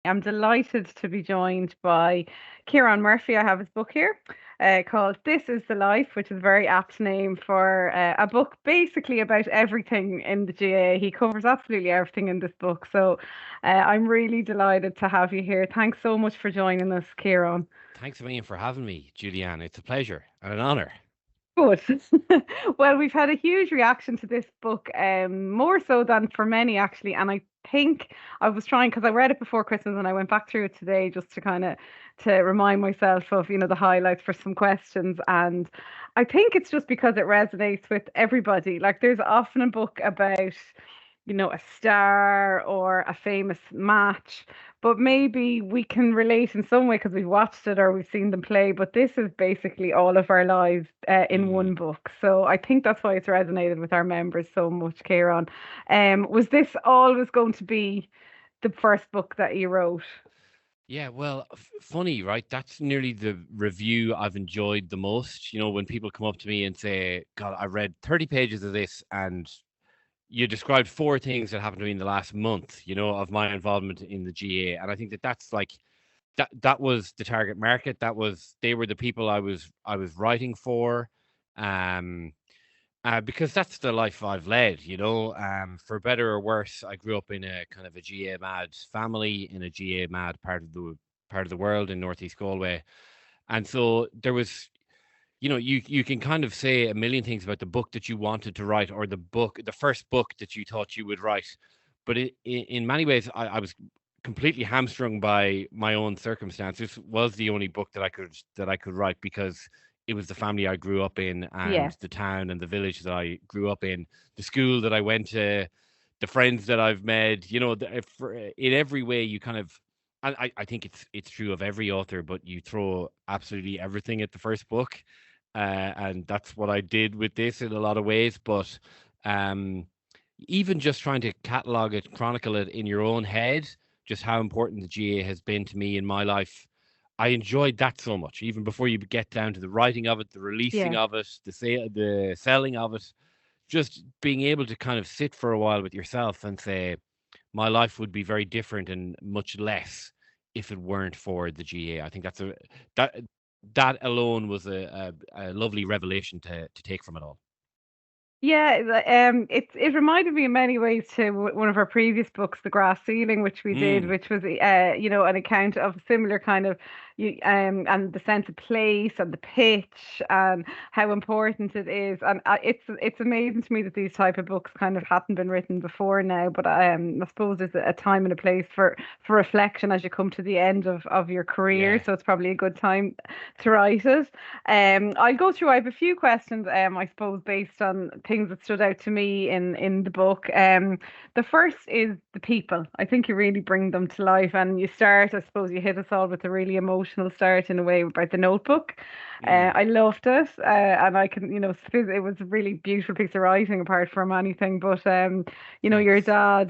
I'm delighted to be joined by Ciarán Murphy. I have his book here called This is the Life, which is a very apt name for a book basically about everything in the GAA. He covers absolutely everything in this book. So I'm really delighted to have you here. Thanks so much for joining us, Ciarán. Thanks a million for having me, Julianne. It's a pleasure and an honor. Good. Well, we've had a huge reaction to this book, more so than for many actually. And I think I was trying because I read it before Christmas and I went back through it today just to kind of to remind myself of, the highlights for some questions. And I think it's just because it resonates with everybody. Like there's often a book about a star or a famous match, but maybe we can relate in some way because we've watched it or we've seen them play. But this is basically all of our lives in Mm. one book. So I think that's why it's resonated with our members so much, Kieran. Was this always going to be the first book that you wrote? Yeah, well, funny, right? That's nearly the review I've enjoyed the most. When people come up to me and say, God, I read 30 pages of this and you described four things that happened to me in the last month, of my involvement in the GA. And I think that that's like, that was the target market. They were the people I was writing for. Um, because that's the life I've led, for better or worse. I grew up in a kind of a GA mad family in a GA mad part of the world in Northeast Galway, and so there was, you can kind of say a million things about the book that you wanted to write or the first book that you thought you would write, but in many ways, I was completely hamstrung by my own circumstances. This was the only book that I could write because it was the family I grew up in Yeah. and the town and the village that I grew up in, the school that I went to, the friends that I've made. In every way, you kind of. And I think it's true of every author, but you throw absolutely everything at the first book, and that's what I did with this in a lot of ways. But um, even just trying to catalog it, chronicle it in your own head, just how important the GA has been to me in my life. I enjoyed that so much, even before you get down to the writing of it, the releasing Yeah. of it, the selling of it. Just being able to kind of sit for a while with yourself and say, my life would be very different and much less if it weren't for the GA. I think that that alone was a lovely revelation to take from it all. Yeah, it reminded me in many ways to one of our previous books, The Grass Ceiling, which we did, Mm, which was an account of a similar kind of and the sense of place and the pitch and how important it is. And it's amazing to me that these type of books kind of hadn't been written before now. But I suppose there's a time and a place for reflection as you come to the end of your career. yeah. So it's probably a good time to write it. I'll go through. I have a few questions. I suppose based on things that stood out to me in the book. The first is the people. I think you really bring them to life, and you start. I suppose you hit us all with a really emotional start in a way about the Notebook. Mm, I loved it, and I can, it was a really beautiful piece of writing apart from anything. But your thanks. dad,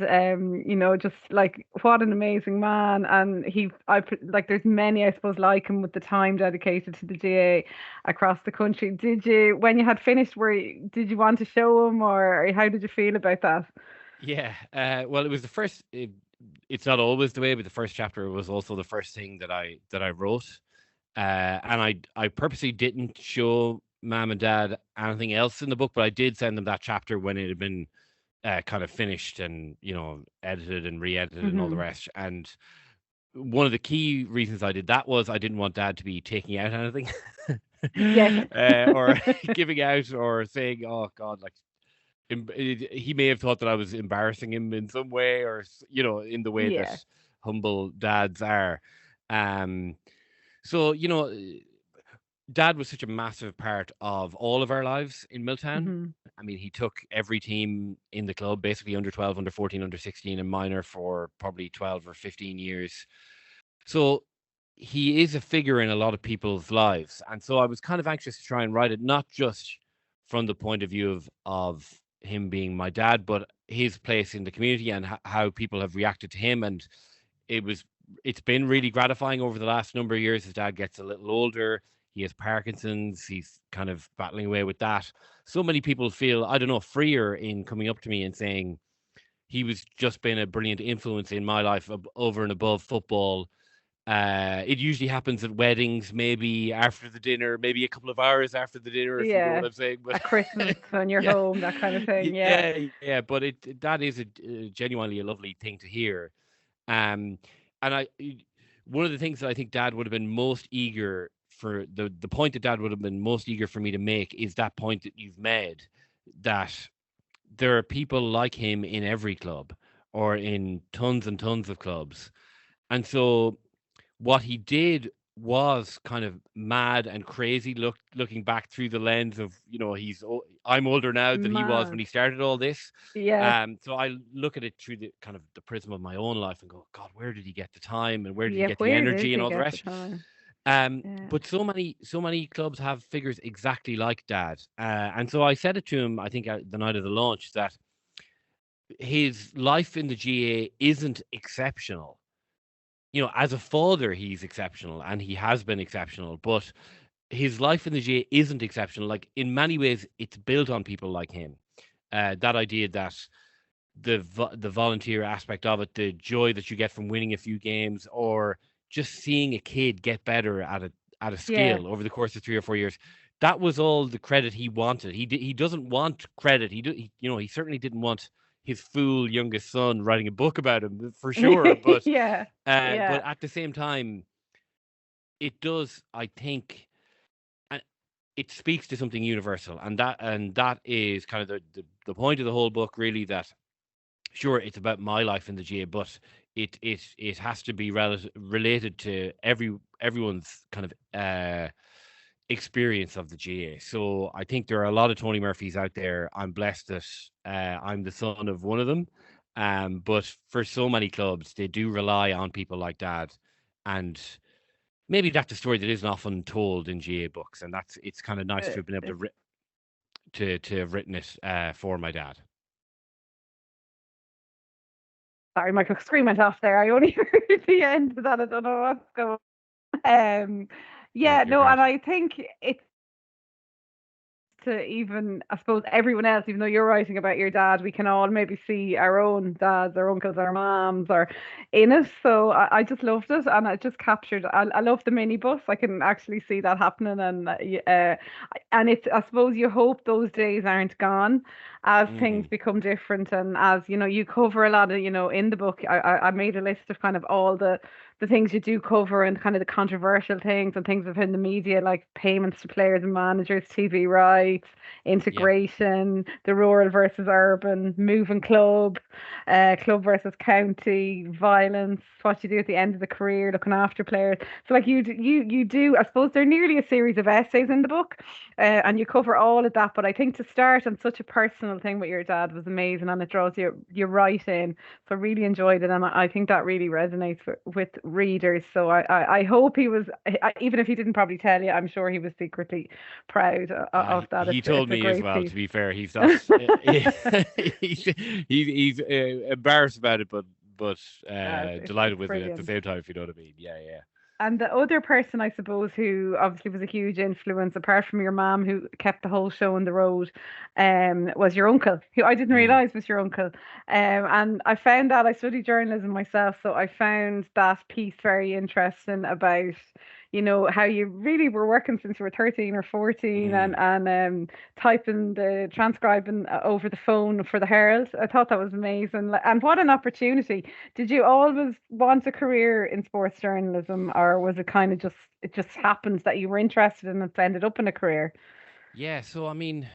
just like what an amazing man, and like there's many I suppose like him with the time dedicated to the GA across the country. Did you, when you had finished, did you want to show him, or how did you feel about that? Yeah. Well, it was the first. It's not always the way, but the first chapter was also the first thing that I wrote. And I purposely didn't show mom and dad anything else in the book, but I did send them that chapter when it had been kind of finished and edited and re-edited and all the Hmm. rest. And one of the key reasons I did that was I didn't want dad to be taking out anything, Yes. or giving out or saying, "Oh God," like he may have thought that I was embarrassing him in some way, or in the way that Yeah. humble dads are. Um, so dad was such a massive part of all of our lives in Milltown. Hmm. I mean, he took every team in the club, basically under 12, under 14, under 16, and minor for probably 12 or 15 years. So he is a figure in a lot of people's lives. And so I was kind of anxious to try and write it, not just from the point of view of him being my dad, but his place in the community and how people have reacted to him. And it was, it's been really gratifying over the last number of years. His dad gets a little older. He has Parkinson's. He's kind of battling away with that. So many people feel, I don't know, freer in coming up to me and saying, he was just been a brilliant influence in my life over and above football. It usually happens at weddings, maybe after the dinner, maybe a couple of hours after the dinner, if you know what Yeah. I'm saying. But At Christmas when you're yeah, home, that kind of thing. Yeah. yeah. But that is genuinely a lovely thing to hear. Um, and one of the things that I think Dad would have been most eager for the point that Dad would have been most eager for me to make is that point that you've made, that there are people like him in every club or in tons and tons of clubs. And so what he did was kind of mad and crazy looking back through the lens of, I'm older now than he was when Mad. he started all this. Yeah. So I look at it through the kind of the prism of my own life and go, God, where did he get the time and where did he Yeah. get the Where did energy and he all the get the rest? time? Yeah. But so many clubs have figures exactly like Dad. And so I said it to him, I think the night of the launch, that his life in the GA isn't exceptional. As a father, he's exceptional and he has been exceptional, but his life in the GA isn't exceptional. Like, in many ways, it's built on people like him. That idea that the volunteer aspect of it, the joy that you get from winning a few games, or just seeing a kid get better at a Yeah. skill over the course of 3 or 4 years, that was all the credit he wanted. He doesn't want credit. He certainly didn't want his fool youngest son writing a book about him, for sure. But Yeah. Yeah. but at the same time, it does, I think, and it speaks to something universal, and that is kind of the point of the whole book, really. That sure, it's about my life in the GA, but it has to be related to everyone's kind of experience of the GA. So I think there are a lot of Tony Murphys out there. I'm blessed that I'm the son of one of them. But for so many clubs, they do rely on people like Dad, and maybe that's a story that isn't often told in GA books, and it's kind of nice to have been able It's to have written it for my dad. Sorry, my screen went off there. I only heard the end of that. I don't know what's going on. Yeah, Yeah, you're no, and grand. I think it's to even, I suppose, everyone else, even though you're writing about your dad, we can all maybe see our own dads, our uncles, our moms, or in it. So I just loved it, and it just captured. I love the minibus. I can actually see that happening, and it's. I suppose you hope those days aren't gone as things Mm, become different, and as you cover a lot of in the book. I made a list of kind of all the things you do cover and kind of the controversial things and things within the media, like payments to players and managers, TV rights, yeah, integration, the rural versus urban, moving club, club versus county, violence, what you do at the end of the career, looking after players. So like you do, I suppose they're nearly a series of essays in the book, and you cover all of that. But I think to start on such a personal thing with your dad was amazing, and it draws you right in. So I really enjoyed it, and I think that really resonates with readers. So I hope he was, even if he didn't probably tell you, I'm sure he was secretly proud of that. he It's told a me as great well. piece. To be fair, he's not. He's embarrassed about it, but It's delighted with it at the brilliant. same time. If you know what I mean? Yeah, yeah. And the other person, I suppose, who obviously was a huge influence, apart from your mom, who kept the whole show on the road, was your uncle, who I didn't Mm, realize was your uncle. And I found that I studied journalism myself, so I found that piece very interesting about, how you really were working since you were 13 or 14, and mm. typing the transcribing over the phone for the Herald. I thought that was amazing, and what an opportunity. Did you always want a career in sports journalism, or was it kind of just it just happens that you were interested and it's ended up in a career? Yeah. So I mean,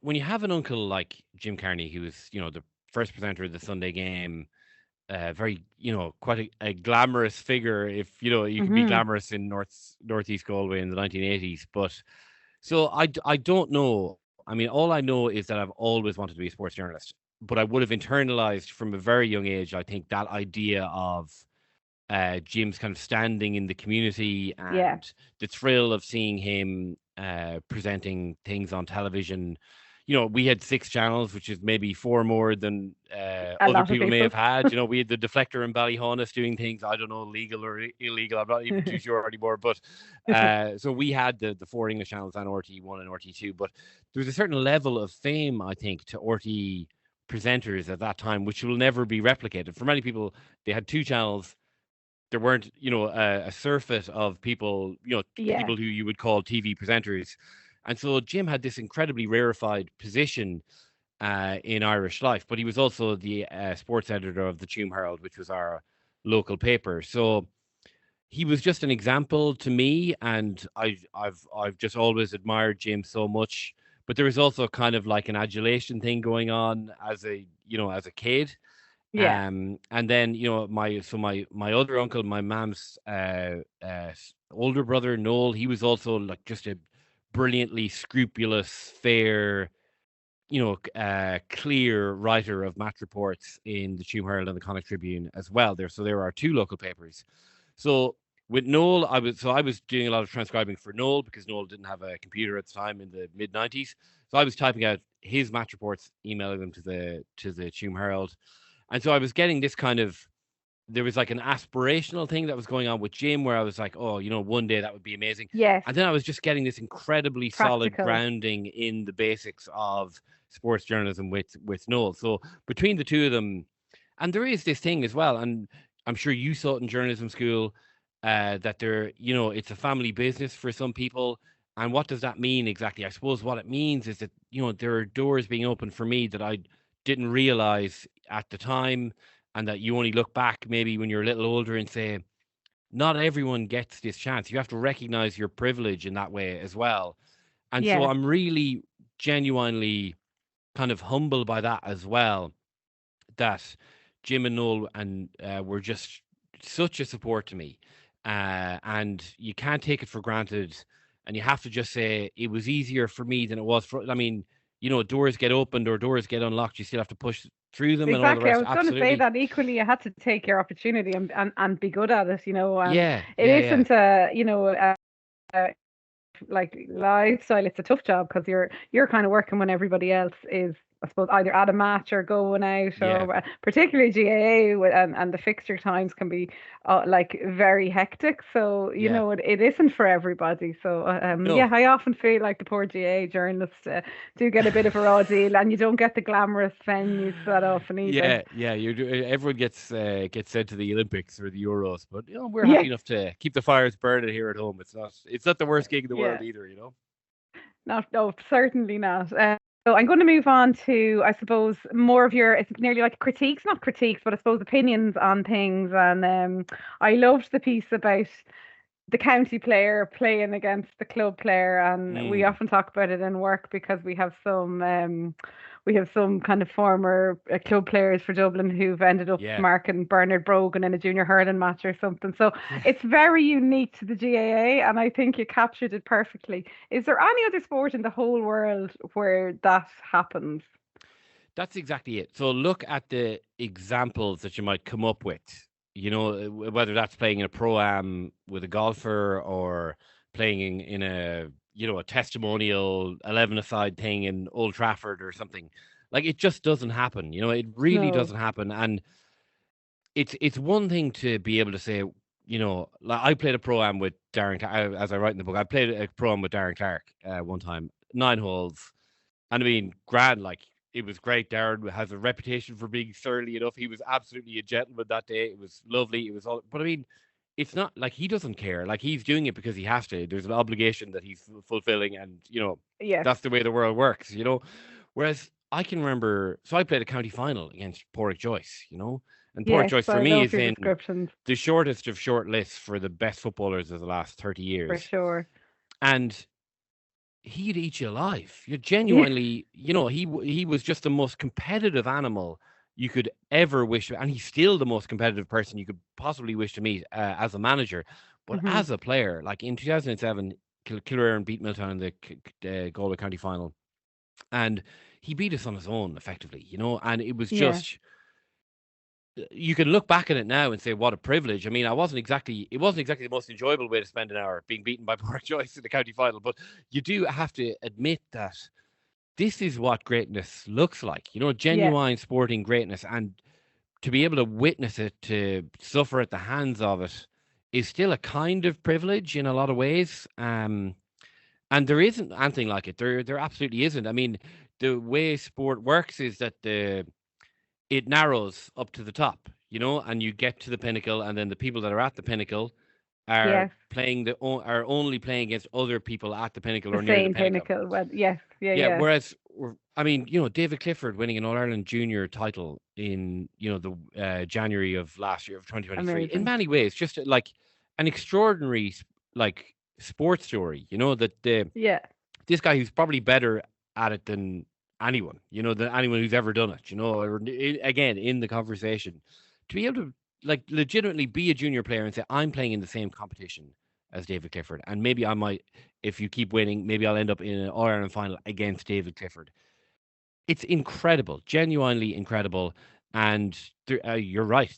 when you have an uncle like Jim Carney, who was the first presenter of the Sunday Game, very quite a glamorous figure, if you can be Hmm. glamorous in northeast Galway in the 1980s. But so I don't know. I mean, all I know is that I've always wanted to be a sports journalist, but I would have internalized from a very young age, I think, that idea of Jim's kind of standing in the community Yeah, and the thrill of seeing him presenting things on television. We had 6 channels, which is maybe 4 more than a other lot of people may people. have had. We had the Deflector in Ballyhonus doing things, I don't know, legal or illegal. I'm not even too sure anymore. But so we had the 4 English channels and RT1 and RT2. But there was a certain level of fame, I think, to RT presenters at that time, which will never be replicated. For many people, they had two channels. There weren't, a surfeit of people, Yeah. people who you would call TV presenters. And so Jim had this incredibly rarefied position in Irish life, but he was also the sports editor of the Tuam Herald, which was our local paper. So he was just an example to me, and I've just always admired Jim so much. But there was also kind of like an adulation thing going on as a kid. Yeah. And then my other uncle, my mom's older brother Noel, he was also like just a brilliantly scrupulous, fair, clear writer of match reports in the Tuam Herald and the Connacht Tribune as well. There are two local papers. So with Noel, I was doing a lot of transcribing for Noel because Noel didn't have a computer at the time in the mid-90s. So I was typing out his match reports, emailing them to the Tuam Herald. And so I was getting this kind of, there was like an aspirational thing that was going on with Jim where I was like, oh, one day that would be amazing. Yes. And then I was just getting this incredibly solid Practical. grounding in the basics of sports journalism with Noel. So between the two of them, and there is this thing as well, and I'm sure you saw it in journalism school, that it's a family business for some people. And what does that mean exactly? I suppose what it means is that, there are doors being opened for me that I didn't realize at the time, and that you only look back maybe when you're a little older and say, not everyone gets this chance. You have to recognize your privilege in that way as well. And so Yeah. I'm really genuinely kind of humble by that as well, that Jim and Noel were just such a support to me. And you can't take it for granted. And you have to just say it was easier for me than it was for, I mean, doors get opened or doors get unlocked. You still have to push through them and all the Exactly. I rest. was going to say Absolutely. that equally you had to take your opportunity and be good at it, and Yeah, it yeah, yeah, isn't a like lifestyle. It's a tough job because you're kind of working when everybody else is, I suppose, either at a match or going out, yeah, or particularly GAA and the fixture times can be like very hectic. So yeah. it isn't for everybody. So No. yeah, I often feel like the poor GAA journalists do get a bit of a raw deal, and you don't get the glamorous venues that often either. Yeah, yeah. Everyone gets sent to the Olympics or the Euros, but we're happy Yeah, enough to keep the fires burning here at home. It's not the worst gig in the yeah. world either. Not, no, certainly not. So I'm going to move on to, I suppose, more of your, it's nearly like critiques, not critiques, but I suppose opinions on things. And I loved the piece about the county player playing against the club player, and we Mm, often talk about it in work because we have some kind of former club players for Dublin who've ended up yeah, marking Bernard Brogan in a junior hurling match or something. So yeah. it's very unique to the GAA, and I think you captured it perfectly. Is there any other sport in the whole world where that happens? That's exactly it. So look at the examples that you might come up with. Whether that's playing in a pro-am with a golfer or playing in a testimonial 11-a-side thing in Old Trafford or something. Like it just doesn't happen. It really No. doesn't happen. And it's one thing to be able to say, like I played a pro-am with as I write in the book, I played a pro-am with Darren Clark one time, 9 holes. And I mean, grand, like it was great. Darren has a reputation for being surly enough. He was absolutely a gentleman that day. It was lovely. It was all, but I mean, it's not like he doesn't care. Like he's doing it because he has to. There's an obligation that he's fulfilling, and Yes. that's the way the world works. Whereas I can remember, so I played a county final against Porrick Joyce, and Porrick Yes, Joyce for I me love is your in descriptions the shortest of short lists for the best footballers of the last 30 for years. sure. And he'd eat you alive. You Yeah. genuinely, he was just the most competitive animal you could ever wish, and he's still the most competitive person you could possibly wish to meet as a manager. But Hmm. as a player, like in 2007, Killearn beat Milltown in the Galway County final, and he beat us on his own effectively, and it was Yeah. just. You can look back at it now and say, "What a privilege!" I mean, it wasn't exactly the most enjoyable way to spend an hour being beaten by Pork Joyce in the county final, but you do have to admit that this is what greatness looks like, Yeah. genuine sporting greatness. And to be able to witness it, to suffer at the hands of it, is still a kind of privilege in a lot of ways. And there isn't anything like it. There absolutely isn't. I mean, the way sport works is that it narrows up to the top, and you get to the pinnacle, and then the people that are at the pinnacle are Yes, are only playing against other people at the pinnacle the or near the same pinnacle. pinnacle. Well, yes, yeah, Yeah, yeah, whereas I mean, David Clifford winning an All Ireland Junior title in the January of last year of 2023. In amazing. many ways, just like an extraordinary like sports story. That Yeah, this guy who's probably better at it than anyone. Than anyone who's ever done it. Or again in the conversation, to be able to like legitimately be a junior player and say I'm playing in the same competition as David Clifford, and maybe I might, if you keep winning, maybe I'll end up in an All Ireland final against David Clifford. It's incredible, genuinely incredible, and you're right.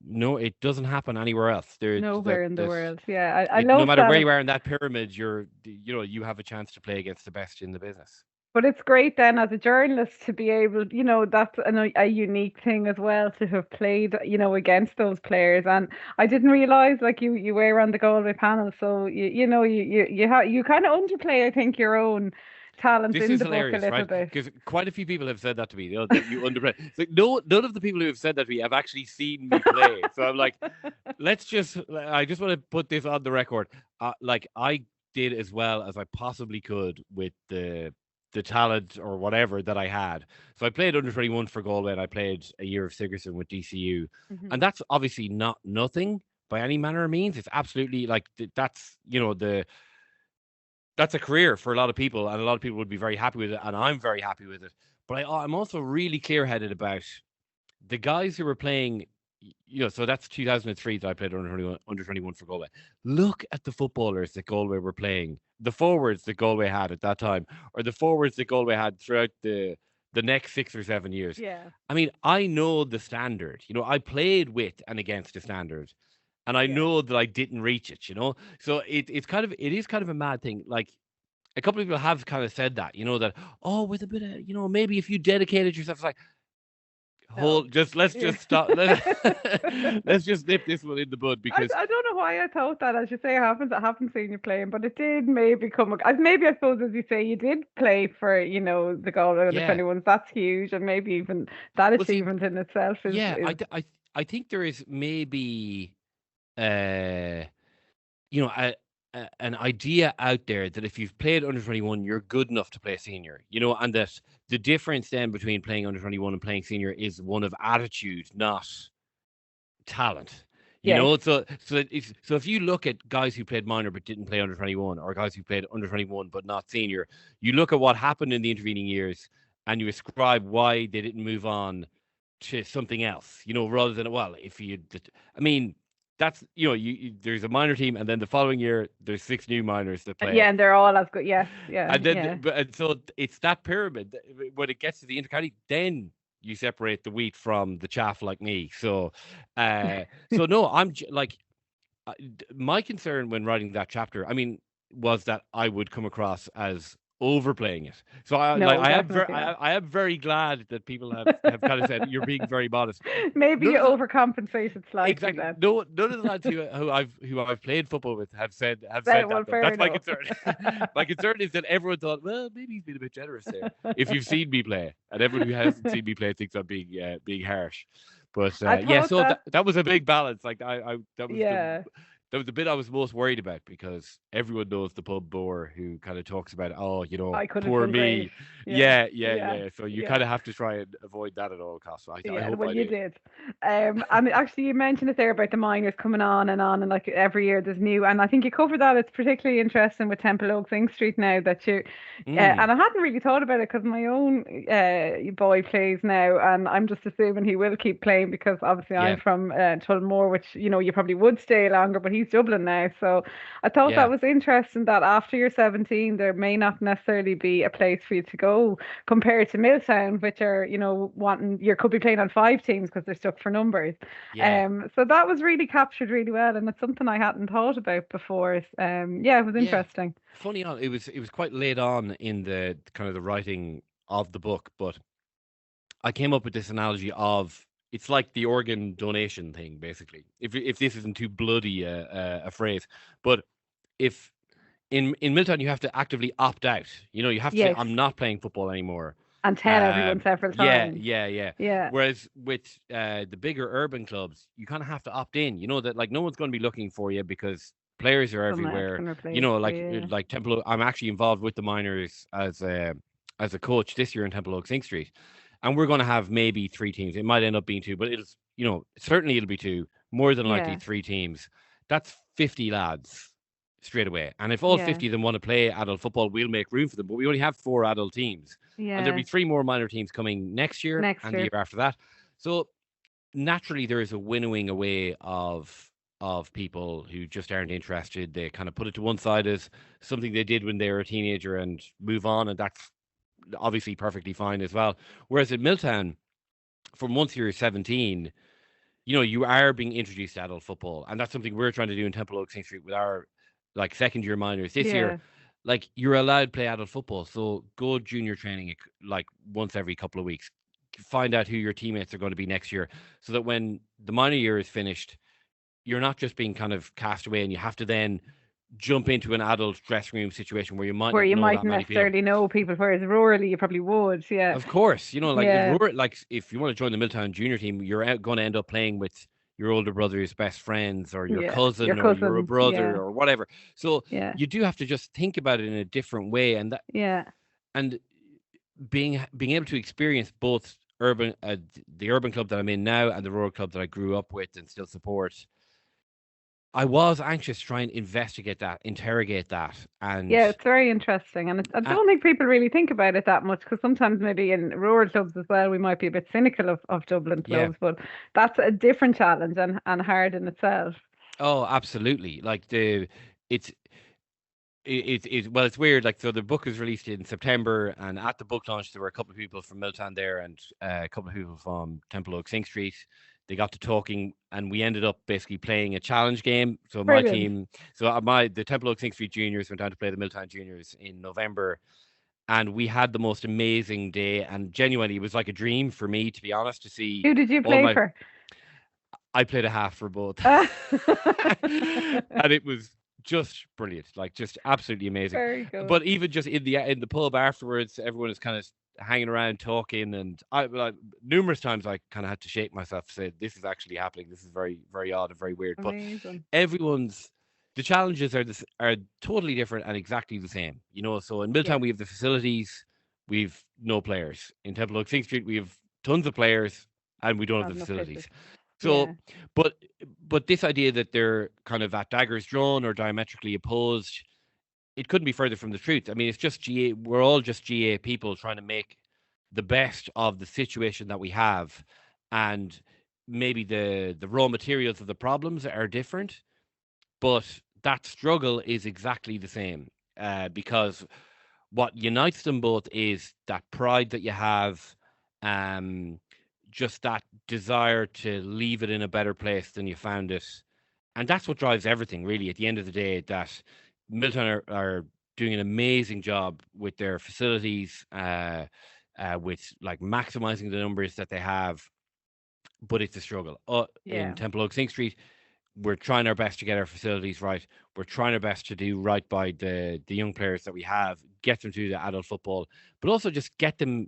No, it doesn't happen anywhere else. nowhere in the that world. Yeah, I no love matter that. where you are in that pyramid, you have a chance to play against the best in the business. But it's great then as a journalist to be able, that's a unique thing as well to have played, against those players. And I didn't realize like you were on the Galway panel, so you kind of underplay, I think, your own talents This in is the book a hilarious, little right? bit. Because quite a few people have said that to me. That you underplay. It's like no, none of the people who have said that to me have actually seen me play. So I'm like, I just want to put this on the record. Like I did as well as I possibly could with the talent or whatever that I had. So I played under 21 for Galway, and I played a year of Sigerson with DCU, Hmm. and that's obviously not nothing by any manner of means. It's absolutely like that's that's a career for a lot of people, and a lot of people would be very happy with it, and I'm very happy with it. But I'm also really clear headed about the guys who were playing. So that's 2003 that I played under 21 for Galway. Look at the footballers that Galway were playing, the forwards that Galway had at that time, or the forwards that Galway had throughout the next 6 or 7 years. Yeah, I mean, I know the standard. I played with and against the standard, and I yeah. know that I didn't reach it. So it is kind of a mad thing. Like a couple of people have kind of said that, that, oh, with a bit of, maybe if you dedicated yourself, it's like, No. let's Yeah. just stop. Let's just nip this one in the bud because, I don't know why I thought that. As you say, I haven't seen you playing, but it did maybe maybe I suppose as you say, you did play for, the Galway under yeah. 21s. That's huge, and maybe even that Well, see, achievement in itself yeah, is I think there is maybe, uh, you know, a, an idea out there that if you've played under 21, you're good enough to play senior, and that the difference then between playing under 21 and playing senior is one of attitude, not talent. yes, So if you look at guys who played minor but didn't play under 21, or guys who played under 21 but not senior, you look at what happened in the intervening years and you ascribe why they didn't move on to something else, rather than, well, if you, I mean, that's, there's a minor team, and then the following year there's six new minors that play. yeah, and they're all as good. Yes, yeah, And then, yeah. and so it's that pyramid. When it gets to the intercounty, then you separate the wheat from the chaff, like me. So no, like, my concern when writing that chapter, I mean, was that I would come across as overplaying it. So No, I, definitely not. I am very glad that people have kind of said you're being very modest. Maybe None you of the overcompensated slightly Exactly. then. No, none of the lads who I've played football with have Right, said well, that though. fair That's my enough. concern. My concern is that everyone thought, well, maybe he's been a bit generous there. If you've seen me play, and everyone who hasn't seen me play thinks I'm being harsh. But I yeah, thought so that, that was a big balance. Like yeah. that was the bit I was most worried about, because everyone knows the pub bore who kind of talks about, oh, I could have poor done great. me. Yeah, Yeah, yeah, yeah, yeah. So you yeah, kind of have to try and avoid that at all costs. So I yeah. hope Well, I you did. did. And actually, you mentioned it there about the minors coming on, and like every year there's new. And I think you covered that. It's particularly interesting with Temple Oaks Ink Street now that you. Mm, And I hadn't really thought about it because my own boy plays now, and I'm just assuming he will keep playing because obviously I'm yeah, from Tullamore, which you probably would stay longer, but he's Dublin now. So I thought that yeah. was interesting that after you're 17, there may not necessarily be a place for you to go compared to Milltown, which are, wanting you could be playing on five teams because they're stuck for numbers. Yeah, So that was really captured really well, and it's something I hadn't thought about before. Yeah, it was yeah. interesting. Funny on it was quite late on in the kind of the writing of the book, but I came up with this analogy of it's like the organ donation thing, basically. If this isn't too bloody a phrase, but if in Milton you have to actively opt out, you have to say Yes. I'm not playing football anymore, And tell everyone several Yeah, times. yeah, yeah. Yeah. Whereas with the bigger urban clubs, you kind of have to opt in. You know that like no one's going to be looking for you because players are Someone else everywhere. can You replace know, you. Yeah. like Temple. I'm actually involved with the minors as a coach this year in Temple Oaks Sing Street, and we're going to have maybe three teams. It might end up being two, but it'll certainly it'll be two. More than likely Yeah. three teams. That's 50 lads straight away. And if all Yeah. 50 of them want to play adult football, we'll make room for them. But we only have four adult teams. And there'll Yeah. be three more minor teams coming next year Next and the year. year after that. So naturally there is a winnowing away of people who just aren't interested. They kind of put it to one side as something they did when they were a teenager and move on, and that's obviously perfectly fine as well. Whereas at Milltown, from once you're 17, you are being introduced to adult football, and that's something we're trying to do in Temple Oaks St. Street with our like second year minors this year. Yeah. Like you're allowed to play adult football, so go junior training like once every couple of weeks. Find out who your teammates are going to be next year, so that when the minor year is finished, you're not just being kind of cast away, and you have to then jump into an adult dressing room situation where you might Where not you know that mightn't many people. necessarily know people, whereas rurally you probably would. Yeah. Of course, like Yeah. if you want to join the Milltown junior team, you're going to end up playing with your older brother's best friends or your Yeah. Your cousin or your cousin. brother Yeah. or whatever. So Yeah. you do have to just think about it in a different way, Yeah. and being able to experience both the urban club that I'm in now and the rural club that I grew up with and still support. I was anxious to try and investigate that, interrogate that, Yeah, it's very interesting, and I uh, don't think people really think about it that much because sometimes maybe in rural clubs as well we might be a bit cynical of Dublin yeah. clubs, but that's a different challenge and hard in itself. Oh, absolutely. Like it's well, it's weird. Like, so the book was released in September, and at the book launch, there were a couple of people from Milltown there, and a couple of people from Temple Oaks Sing Street. They got to talking, and we ended up basically playing a challenge game. So my Brilliant. team, the Temple Oaks Sing Street Juniors went down to play the Milltown Juniors in November, and we had the most amazing day. And genuinely, it was like a dream for me, to be honest, to see Who did you all play my. for? I played a half for both, and it was just brilliant, like just absolutely amazing. Very good. But even just in the pub afterwards, everyone is kind of hanging around talking, and I like numerous times I kind of had to shake myself to say this is actually happening. This is very very odd and very weird. But Amazing. everyone's the challenges are totally different and exactly the same. So in Milltown Yeah, we have the facilities, we've no players. In Temple Oak Sing Street we have tons of players, and we don't have and the no pitches. facilities. So, Yeah, but this idea that they're kind of at daggers drawn or diametrically opposed, it couldn't be further from the truth. I mean, it's just GA. We're all just GA people trying to make the best of the situation that we have, and maybe the raw materials of the problems are different, but that struggle is exactly the same. Because what unites them both is that pride that you have, um, just that desire to leave it in a better place than you found it. And that's what drives everything, really, at the end of the day, that Milton are doing an amazing job with their facilities, with like maximizing the numbers that they have, but it's a struggle. In yeah, Temple Oaks Sing Street, we're trying our best to get our facilities right. We're trying our best to do right by the young players that we have, get them to the adult football, but also just get them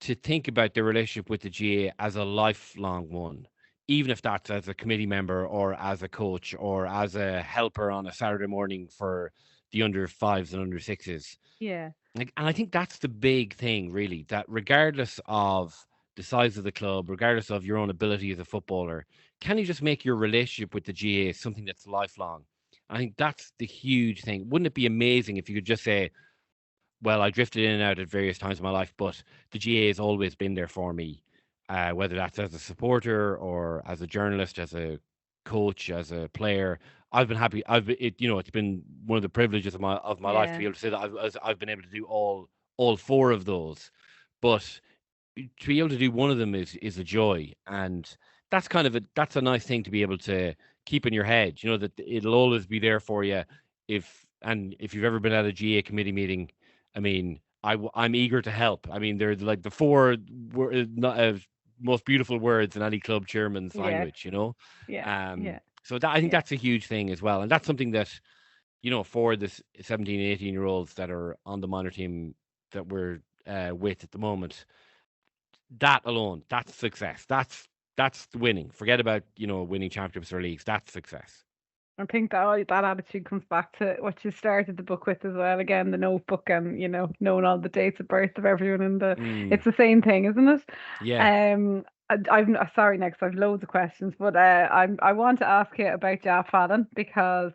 to think about their relationship with the GA as a lifelong one, even if that's as a committee member or as a coach or as a helper on a Saturday morning for the under fives and under sixes. yeah, Like, and I think that's the big thing, really, that regardless of the size of the club, regardless of your own ability as a footballer, can you just make your relationship with the GA something that's lifelong? I think that's the huge thing. Wouldn't it be amazing if you could just say, well, I drifted in and out at various times in my life, but the GA has always been there for me, whether that's as a supporter or as a journalist, as a coach, as a player. I've been happy. It's been one of the privileges of my life to yeah, be able to say that I've been able to do all four of those, but to be able to do one of them is a joy, and that's a nice thing to be able to keep in your head. That it'll always be there for you. If you've ever been at a GA committee meeting, I mean, I'm eager to help. I mean, they're like the four most beautiful words in any club chairman's yeah, language. yeah, yeah, So I think yeah, that's a huge thing as well, and that's something that for this 17, 18-year-olds that are on the minor team that we're with at the moment, that alone, that's success. That's winning. Forget about winning championships or leagues. That's success. I think that attitude comes back to what you started the book with as well. Again, the notebook and knowing all the dates of birth of everyone in the. Mm, It's the same thing, isn't it? yeah. I'm sorry, next I've loads of questions, but I want to ask you about Jack Fallon because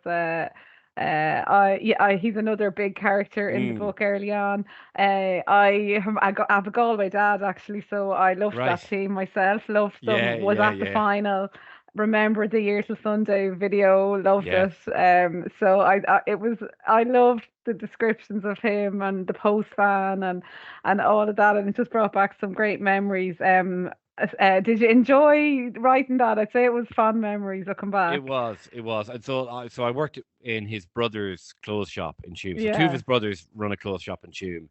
he's another big character in the Mm, book early on. I have a Galway dad actually, so I loved right. that team myself. Loved Yeah. them. Was Yeah. at the Yeah. final. Remember the Year Till Sunday video. Loved Yeah. it. So I loved the descriptions of him and the post fan and all of that, and it just brought back some great memories. Did you enjoy writing that? I'd say it was fun memories looking It back. was. It was. And so I worked in his brother's clothes shop in Tuam. So two of Yeah, his brothers run a clothes shop in Tuam.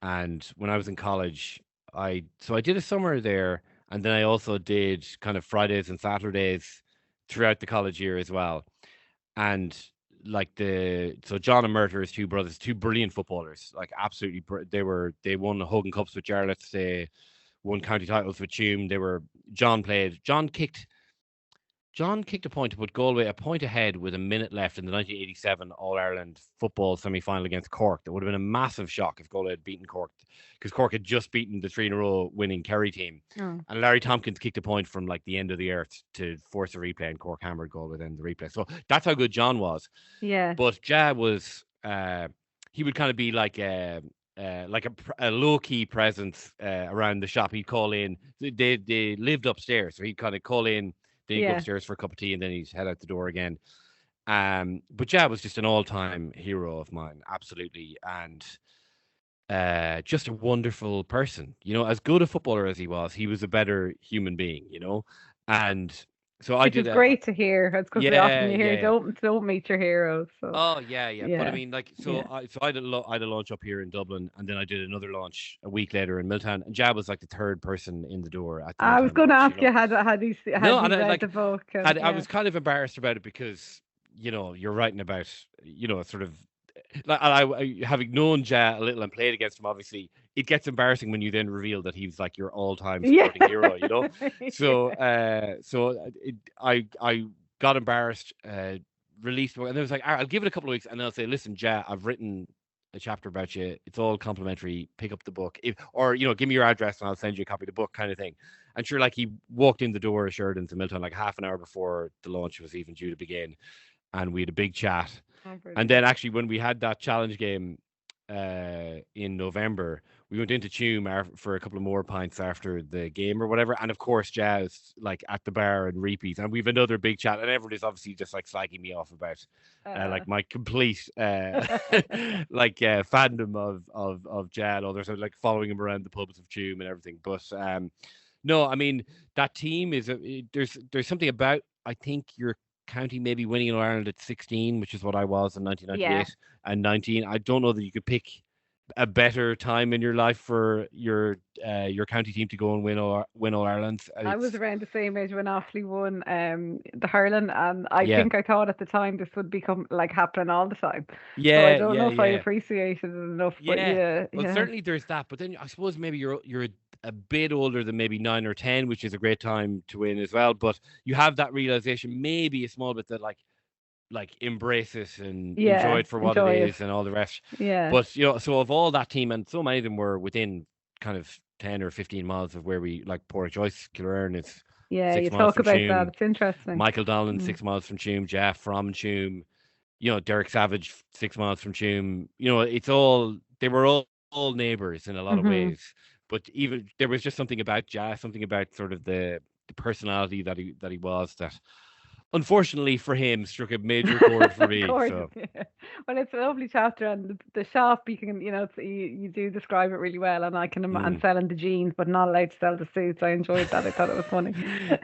And when I was in college, I did a summer there, and then I also did kind of Fridays and Saturdays throughout the college year as well. And like John and Murter, his two brothers, two brilliant footballers, like absolutely, they won Hogan Cups with Jarlath. They won county titles with Tuam. John kicked a point to put Galway a point ahead with a minute left in the 1987 All Ireland football semi final against Cork. That would have been a massive shock if Galway had beaten Cork, because Cork had just beaten the three in a row winning Kerry team. oh, And Larry Tompkins kicked a point from like the end of the earth to force a replay, and Cork hammered Galway then the replay. So that's how good John was. yeah, But Ja was, he would kind of be like a low key presence around the shop. He'd call in. They lived upstairs, so he'd kind of call in. Then he'd go yeah. upstairs for a cup of tea, and then he'd head out the door again. But Ja was just an all time hero of mine, absolutely, and just a wonderful person. As good a footballer as he was a better human being. And so I Which is did a great to hear. It's because often yeah, you hear yeah. don't meet your heroes. So Oh yeah, yeah. But I yeah, mean, like, so yeah. I had a launch up here in Dublin, and then I did another launch a week later in Milltown, and Jab was like the third person in the door at the I was Milltown going to launch. ask you No, had and you I read like the book and I yeah. was kind of embarrassed about it because you're writing about sort of like I having known Ja a little and played against him. Obviously, it gets embarrassing when you then reveal that he's like your all-time Yeah. sporting hero. So Yeah. I got embarrassed. Released the book, and it was like, I'll give it a couple of weeks, and I'll say, listen, Ja, I've written a chapter about you. It's all complimentary. Pick up the book, or give me your address, and I'll send you a copy of the book, kind of thing. And sure, like he walked in the door of Sheridan's in Milton like half an hour before the launch was even due to begin, and we had a big chat. Oh, And brilliant. then actually, when we had that challenge game in November, we went into Tuam for a couple of more pints after the game or whatever. And of course, Jazz like at the bar and repeat. And we've another big chat. And everybody's obviously just like slagging me off about Uh, like my complete fandom of Jad. Others are like following him around the pubs of Tuam and everything. But no, I mean that team there's something about, I think, your county maybe winning in Ireland at 16, which is what I was in yeah. 1998 and 19. I don't know that you could pick a better time in your life for your county team to go and win all Ireland. I was It's around the same age when Offaly won the hurling, and I yeah, think I thought at the time this would become like happening all the time. So I yeah, don't yeah, know if I yeah, appreciated it enough, but yeah. yeah, Well, yeah, certainly there's that, but then I suppose maybe you're a bit older than maybe 9 or 10, which is a great time to win as well. But you have that realization, maybe a small bit, that like embrace it and enjoy yeah, it for what it enjoy it. is and all the rest. Yeah, But so of all that team, and so many of them were within kind of 10 or 15 miles of where we like Port Joyce, Killearn is yeah, you 6 miles talk from about that. Tuam. It's interesting. Michael Donlan, Mm. 6 miles from Tuam. Jeff from Tuam. Derek Savage, 6 miles from Tuam. It's they were all neighbors in a lot of Hmm. ways. But even there was just something about Jazz, something about sort of the personality that he was, that unfortunately for him struck a major chord for Of me. course, So yeah. Well, it's a lovely chapter, and the shop you can, you do describe it really well, and and mm. selling the jeans, but not allowed to sell the suits. I enjoyed that. I thought it was funny.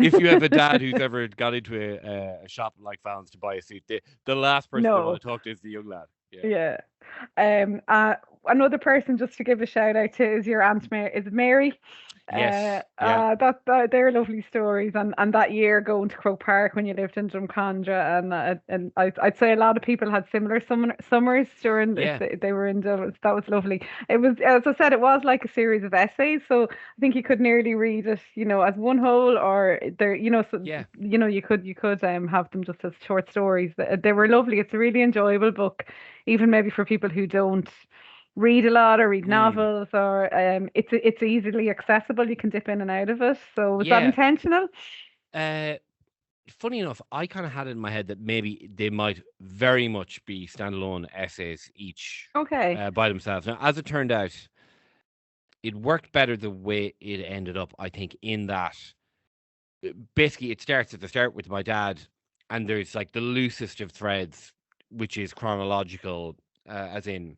If you have a dad who's ever got into a shop like Fallon's to buy a suit, the last person they want No, to talk to is the young lad. Yeah. yeah. Um, uh, Another person just to give a shout out to is your aunt Mary. Is it Mary? Yes, yeah, That they're lovely stories, and that year going to Croke Park when you lived in Drumcondra, and I'd say a lot of people had similar summers during if yeah, they were in Dublin. So that was lovely. It was, as I said, it was like a series of essays, so I think you could nearly read it, as one whole, or there, so yeah. you could have them just as short stories. They were lovely. It's a really enjoyable book, even maybe for people who don't read a lot or read Mm, novels, or it's easily accessible. You can dip in and out of it. So was that yeah. intentional? Uh, Funny enough, I kind of had it in my head that maybe they might very much be standalone essays each Okay. by themselves. Now, as it turned out, it worked better the way it ended up. I think in that basically it starts at the start with my dad, and there's like the loosest of threads, which is chronological, as in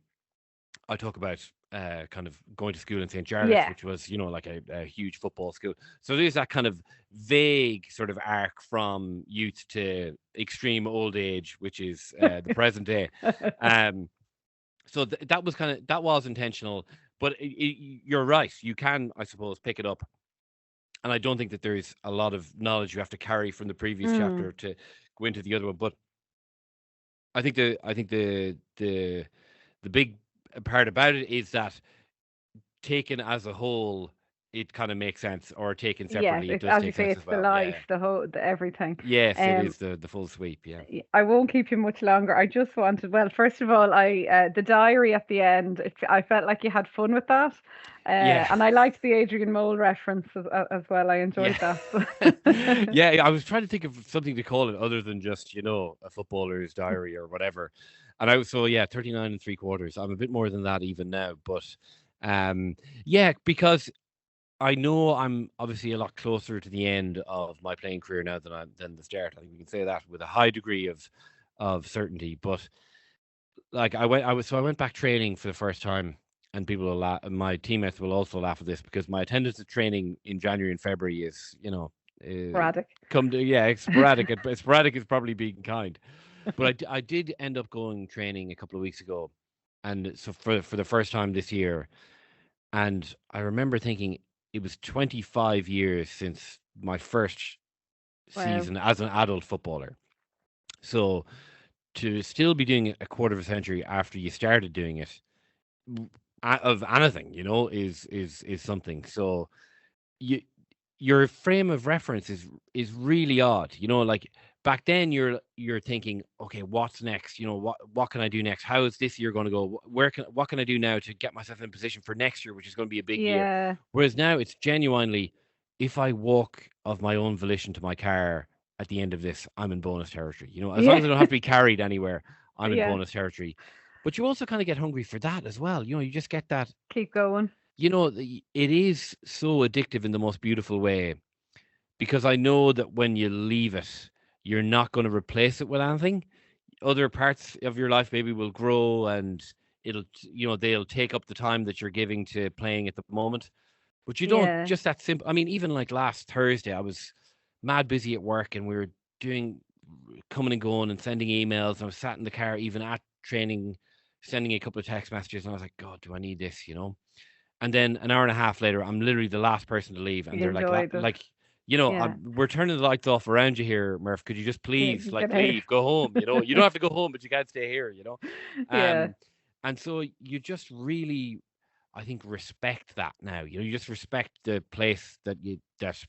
I talk about kind of going to school in St. Jarlath's, Yeah. which was, like a huge football school. So there's that kind of vague sort of arc from youth to extreme old age, which is the present day. Um, so that was intentional, but you're right. You can, I suppose, pick it up, and I don't think that there's a lot of knowledge you have to carry from the previous Mm, chapter to go into the other one. But I think the big part about it is that taken as a whole, it kind of makes sense, or taken yes, separately, it does as you take say, sense it's as the well. life, Yeah. the whole, the everything. Yes, it Um, is the full sweep. Yeah. I won't keep you much longer. I just wanted, well, first of all, the diary at the end. I felt like you had fun with that, Yeah. and I liked the Adrian Mole reference as well. I Yeah. enjoyed that. Yeah. I was trying to think of something to call it other than just, a footballer's diary or whatever. And I was, so yeah, 39 and three quarters. I'm a bit more than that even now. But yeah, because I know I'm obviously a lot closer to the end of my playing career now than the start. I think we can say that with a high degree of certainty. But like I went back training for the first time, and people will laugh. My teammates will also laugh at this because my attendance at training in January and February is, uh, Sporadic. come to yeah, it's sporadic. Sporadic is probably being kind, but I did end up going training a couple of weeks ago, and so for the first time this year, and I remember thinking it was 25 years since my first Wow. season as an adult footballer. So to still be doing it a quarter of a century after you started doing it of anything, is something. So you your frame of reference is really odd. Like back then you're thinking, okay, what's next? What can I do next? How is this year going to go? What can I do now to get myself in position for next year, which is going to be a big year? Yeah. Whereas now it's genuinely, if I walk of my own volition to my car at the end of this, I'm in bonus territory. As long Yeah. as I don't have to be carried anywhere, I'm in Yeah. bonus territory. But you also kind of get hungry for that as well. You just get that, Keep going. it is so addictive in the most beautiful way, because I know that when you leave it, you're not going to replace it with anything. Other parts of your life maybe will grow, and they'll take up the time that you're giving to playing at the moment. But you don't, Yeah. just that simple. I mean, even like last Thursday, I was mad busy at work, and we were doing coming and going and sending emails. And I was sat in the car even at training, sending a couple of text messages, and I was like, God, do I need this? And then an hour and a half later, I'm literally the last person to leave, and You they're like, enjoyed it. Yeah. we're turning the lights off around you here, Murph. Could you just Yeah. please, like, Get out. leave, go home? You don't have to go home, but you can't stay here. Yeah. Um, and so you just really, I think, respect that now. You just respect the place that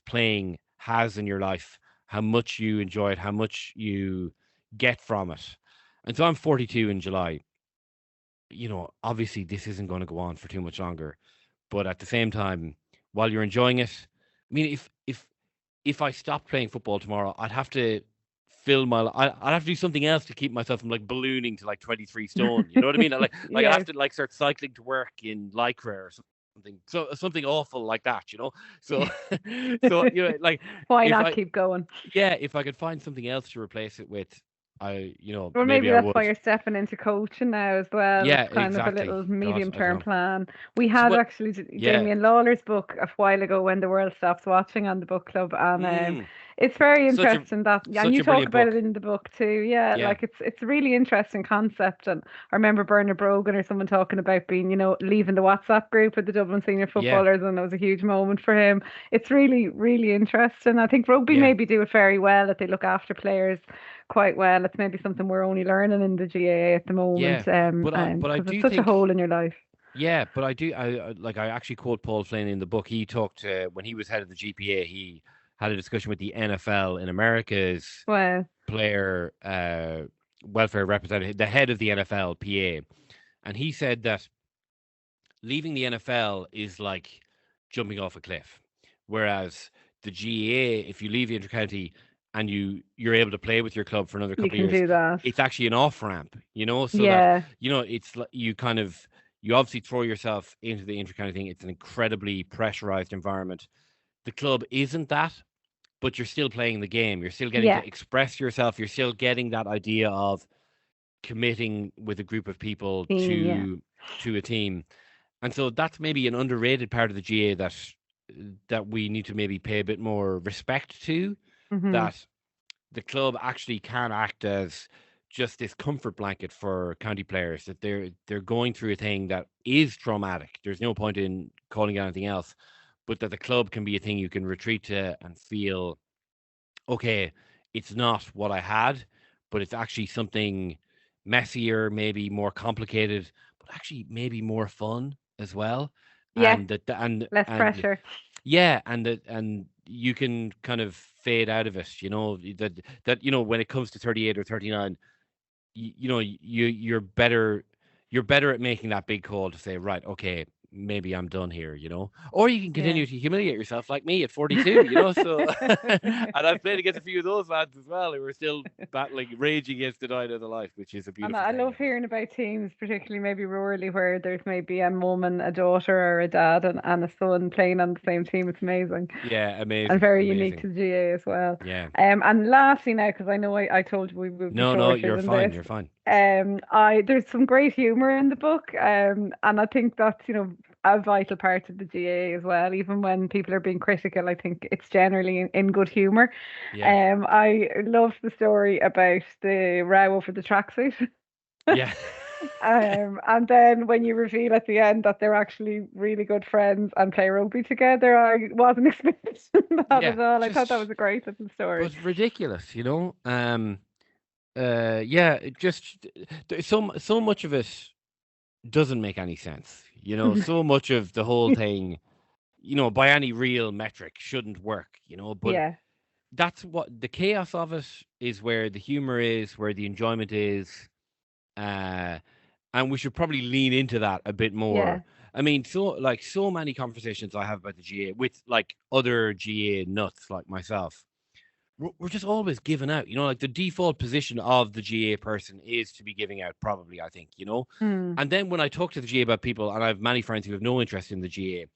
playing has in your life, how much you enjoy it, how much you get from it. And so I'm 42 in July. Obviously this isn't going to go on for too much longer, but at the same time, while you're enjoying it, I mean, if I stopped playing football tomorrow, I'd have to I'd have to do something else to keep myself from like ballooning to like 23 stone. You know what I mean? Like I'd have Yes. to like start cycling to work in lycra or something, so something awful like that. So so like Why if not I keep going? yeah, if I could find something else to replace it with, Well, maybe maybe I that's why would. you're stepping into coaching now as well. Yeah, It's kind of a exactly. little God, medium I don't term know. plan. We So had what? actually Yeah. Damien Lawler's book a while ago, When the World Stops Watching, on the book club, and Mm, it's very such a interesting that, and such you a talk brilliant about it book. in the book too. Yeah, Yeah. like it's a really interesting concept. And I remember Bernard Brogan or someone talking about being, leaving the WhatsApp group with the Dublin senior Yeah. footballers, and it was a huge moment for him. It's really, really interesting. I think rugby Yeah. maybe do it very well, that they look after players quite well. It's maybe something we're only learning in the GAA at the Yeah. moment, But I because it's do such a think. hole in your life. Yeah, but I actually quote Paul Flynn in the book. He talked when he was head of the GPA. He had a discussion with the NFL in America's Well, player welfare representative, the head of the NFL PA, and he said that leaving the NFL is like jumping off a cliff, whereas the GAA, if you leave the intercounty and you're able to play with your club for another you couple of can years, do that. it's actually an off ramp, so that Yeah, it's like you obviously throw yourself into the intercounty thing. It's an incredibly pressurized environment. The club isn't that, but you're still playing the game. You're still getting yeah, to express yourself. You're still getting that idea of committing with a group of people team, yeah. to a team. And so that's maybe an underrated part of the GA that we need to maybe pay a bit more respect to, Hmm. that the club actually can act as just this comfort blanket for county players, that they're going through a thing that is traumatic. There's no point in calling it anything else, but that the club can be a thing you can retreat to and feel, okay, it's not what I had, but it's actually something messier, maybe more complicated, but actually maybe more fun as well. Yeah, And that and less and pressure. yeah, and you can kind of fade out of it, that when it comes to 38 or 39, you're better at making that big call to say, right, okay, maybe I'm done here, or you can Yeah. continue to humiliate yourself like me at 42, so and I've played against a few of those lads as well who are still battling rage against the night of the life, which is a And beautiful I thing, love hearing about teams, particularly maybe rurally, where there's maybe a mum and a daughter or a dad and a son playing on the same team. It's amazing Yeah, and amazing, very unique amazing. to the GA as well. Yeah. And lastly now, because I know I told you we would be No, shorter you're than fine, this, you're fine. I there's some great humor in the book, and I think that's a vital part of the GA as well. Even when people are being critical, I think it's generally in good humor. Yeah. I loved the story about the row over the tracksuit. Yeah. And then when you reveal at the end that they're actually really good friends and play rugby together, I wasn't expecting that Yeah, at all. I thought that just was a great little story. but ridiculous, yeah, it just so much of it doesn't make any sense. So much of the whole thing, by any real metric shouldn't work, but Yeah, that's what the chaos of it is, where the humor is, where the enjoyment is. Uh and we should probably lean into that a bit yeah, more. I mean, so many conversations I have about the GA with like other GA nuts like myself, we're just always giving out. Like the default position of the GA person is to be giving out, probably, I think. mm, And then when I talk to the GA about people, and I have many friends who have no interest in the GA,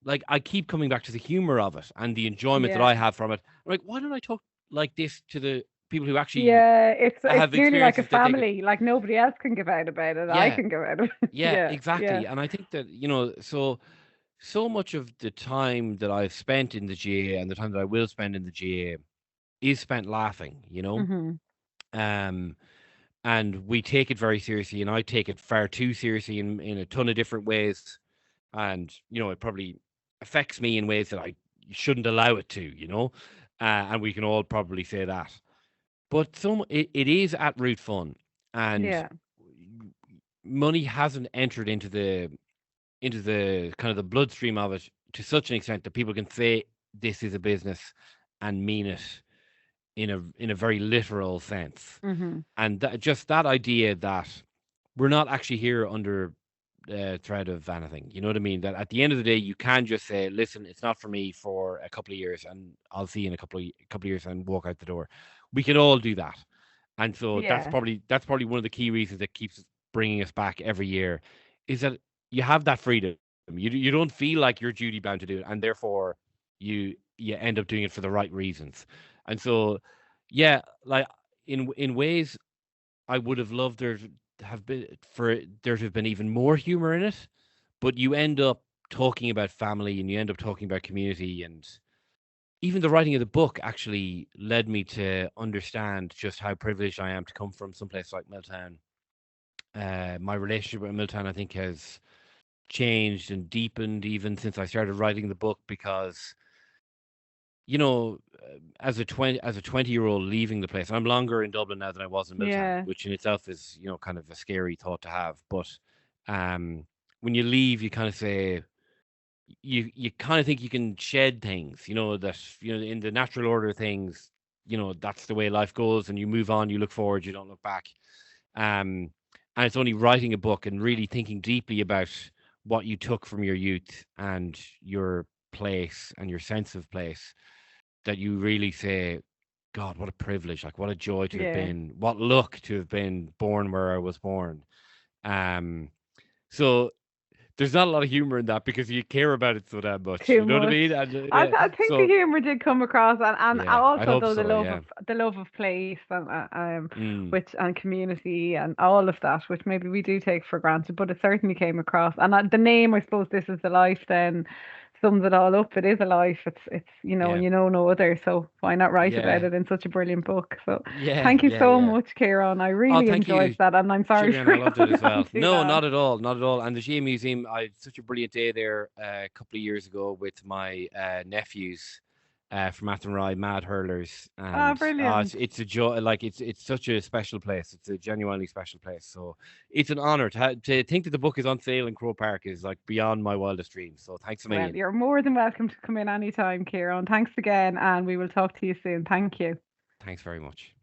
like I keep coming back to the humor of it and the enjoyment that yeah. I have from it. I'm like, why don't I talk like this to the people who actually Yeah, it's have nearly like a experiences that they could? family. Like nobody else can give out about it. I Yeah, can give out about it. yeah, Yeah, yeah, exactly. And I think that, so much of the time that I've spent in the GA and the time that I will spend in the GA is spent laughing. hmm, Um, and we take it very seriously, and I take it far too seriously in a ton of different ways. And it probably affects me in ways that I shouldn't allow it to. And we can all probably say that. But it is at root fun, and yeah, money hasn't entered into the kind of the bloodstream of it to such an extent that people can say this is a business and mean it in a very literal sense. hmm, And just that idea that we're not actually here under threat of anything. You know what I mean? That at the end of the day, you can just say, "Listen, it's not for me for a couple of years, and I'll see you in a couple of years," and walk out the door. We can all do that, and so that's yeah, probably one of the key reasons that keeps bringing us back every year, is that you have that freedom. You don't feel like you're duty bound to do it, and therefore you end up doing it for the right reasons. And so, yeah, like. in ways I would have loved there to have been even more humor in it, but you end up talking about family and you end up talking about community, and even the writing of the book actually led me to understand just how privileged I am to come from someplace like Milltown. My relationship with Milltown, I think, has changed and deepened even since I started writing the book because as a 20-year-old leaving the place, I'm longer in Dublin now than I was in Milltown, Yeah. which in itself is kind of a scary thought to have. But um, when you leave, you kind of say you kind of think you can shed things, that in the natural order of things, that's the way life goes, and you move on, you look forward, you don't look back. Um, and it's only writing a book and really thinking deeply about what you took from your youth and your place and your sense of place that you really say, God, what a privilege! Like, what a joy to have Yeah. been, what luck to have been born where I was born. Um, so there's not a lot of humor in that because you care about it so damn much. Too You know what I much. mean? And I, yeah, I think the so humor did come across, and yeah, I also hope though so. Yeah. the love of place and Mm, which and community and all of that, which maybe we do take for granted, but it certainly came across. And the name, I suppose, "This Is the Life," then sums it all up. It is a life. It's and yeah. no other. So why not write about Yeah. it in such a brilliant book? So Yeah. thank you Yeah. so Yeah. much, Kieran. I Oh, really thank enjoyed you, that, and I'm sorry Ciarán. I for loved it going as on well. too No, long. not at all. Not at all. And the GAA Museum, I had such a brilliant day there a couple of years ago with my nephews from Athenry, Mad Hurlers, Ah, and brilliant. it's a joy. Like it's such a special place. It's a genuinely special place. So it's an honor to think that the book is on sale in Crow Park is like beyond my wildest dreams. So thanks a Well, million. you're more than welcome to come in anytime, Kieran. Thanks again, and we will talk to you soon. Thank you. Thanks very much.